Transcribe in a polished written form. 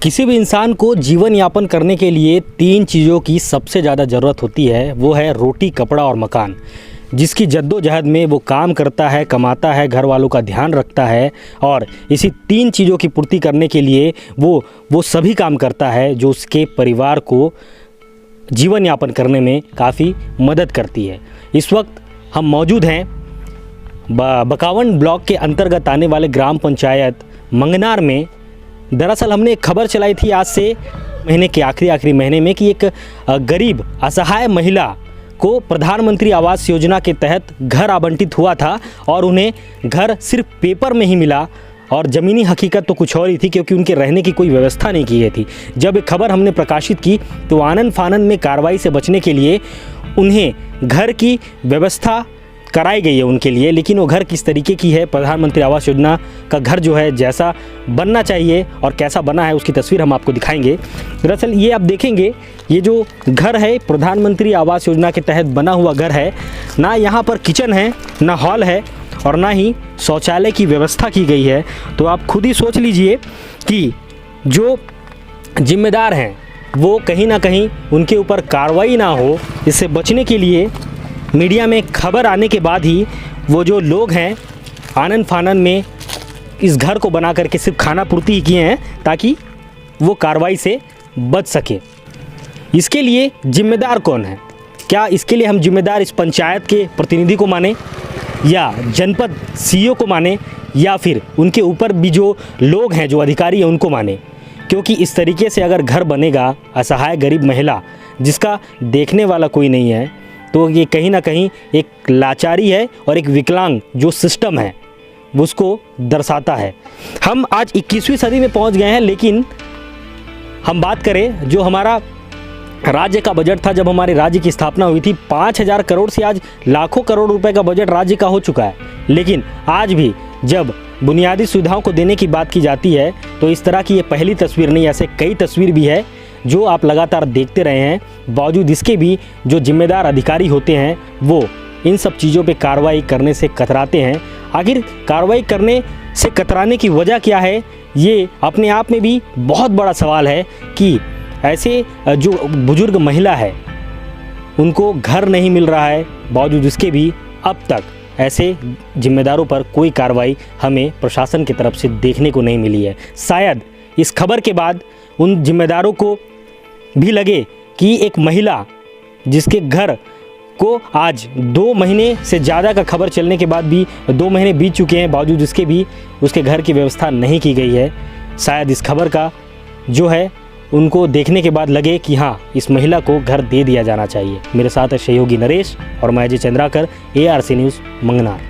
किसी भी इंसान को जीवन यापन करने के लिए 3 चीज़ों की सबसे ज़्यादा ज़रूरत होती है। वो है रोटी, कपड़ा और मकान। जिसकी जद्दोजहद में वो काम करता है, कमाता है, घर वालों का ध्यान रखता है और इसी 3 चीज़ों की पूर्ति करने के लिए वो सभी काम करता है जो उसके परिवार को जीवन यापन करने में काफ़ी मदद करती है। इस वक्त हम मौजूद हैं बकावन ब्लॉक के अंतर्गत आने वाले ग्राम पंचायत मंगनार में। दरअसल हमने एक खबर चलाई थी आज से महीने के आखिरी महीने में कि एक गरीब असहाय महिला को प्रधानमंत्री आवास योजना के तहत घर आवंटित हुआ था और उन्हें घर सिर्फ पेपर में ही मिला और ज़मीनी हकीकत तो कुछ और ही थी, क्योंकि उनके रहने की कोई व्यवस्था नहीं की गई थी। जब एक खबर हमने प्रकाशित की तो आनन फानन में कार्रवाई से बचने के लिए उन्हें घर की व्यवस्था कराई गई है उनके लिए, लेकिन वो घर किस तरीके की है, प्रधानमंत्री आवास योजना का घर जो है जैसा बनना चाहिए और कैसा बना है उसकी तस्वीर हम आपको दिखाएंगे। दरअसल ये आप देखेंगे, ये जो घर है प्रधानमंत्री आवास योजना के तहत बना हुआ घर है। ना यहाँ पर किचन है, ना हॉल है और ना ही शौचालय की व्यवस्था की गई है। तो आप खुद ही सोच लीजिए कि जो जिम्मेदार हैं वो कहीं ना कहीं उनके ऊपर कार्रवाई ना हो, इससे बचने के लिए मीडिया में खबर आने के बाद ही वो जो लोग हैं आनन फानन में इस घर को बना करके सिर्फ खाना पूर्ति ही किए हैं ताकि वो कार्रवाई से बच सके। इसके लिए जिम्मेदार कौन है? क्या इसके लिए हम जिम्मेदार इस पंचायत के प्रतिनिधि को माने या जनपद सीईओ को माने या फिर उनके ऊपर भी जो लोग हैं, जो अधिकारी हैं, उनको माने? क्योंकि इस तरीके से अगर घर बनेगा, असहाय गरीब महिला जिसका देखने वाला कोई नहीं है, तो ये कहीं ना कहीं एक लाचारी है और एक विकलांग जो सिस्टम है उसको दर्शाता है। हम आज 21वीं सदी में पहुंच गए हैं, लेकिन हम बात करें जो हमारा राज्य का बजट था, जब हमारे राज्य की स्थापना हुई थी 5000 करोड़ से आज लाखों करोड़ रुपए का बजट राज्य का हो चुका है। लेकिन आज भी जब बुनियादी सुविधाओं को देने की बात की जाती है तो इस तरह की ये पहली तस्वीर नहीं, ऐसे कई तस्वीर भी है जो आप लगातार देखते रहे हैं। बावजूद इसके भी जो जिम्मेदार अधिकारी होते हैं वो इन सब चीज़ों पे कार्रवाई करने से कतराते हैं। आखिर कार्रवाई करने से कतराने की वजह क्या है, ये अपने आप में भी बहुत बड़ा सवाल है कि ऐसे जो बुजुर्ग महिला है उनको घर नहीं मिल रहा है, बावजूद इसके भी अब तक ऐसे जिम्मेदारों पर कोई कार्रवाई हमें प्रशासन की तरफ से देखने को नहीं मिली है। शायद इस खबर के बाद उन जिम्मेदारों को भी लगे कि एक महिला जिसके घर को आज 2 महीने से ज़्यादा का खबर चलने के बाद भी 2 महीने बीत चुके हैं, बावजूद इसके भी उसके घर की व्यवस्था नहीं की गई है। शायद इस खबर का जो है उनको देखने के बाद लगे कि हाँ, इस महिला को घर दे दिया जाना चाहिए। मेरे साथ है सहयोगी नरेश और मैं अजय चंद्राकर, ARC न्यूज़ मंगनार।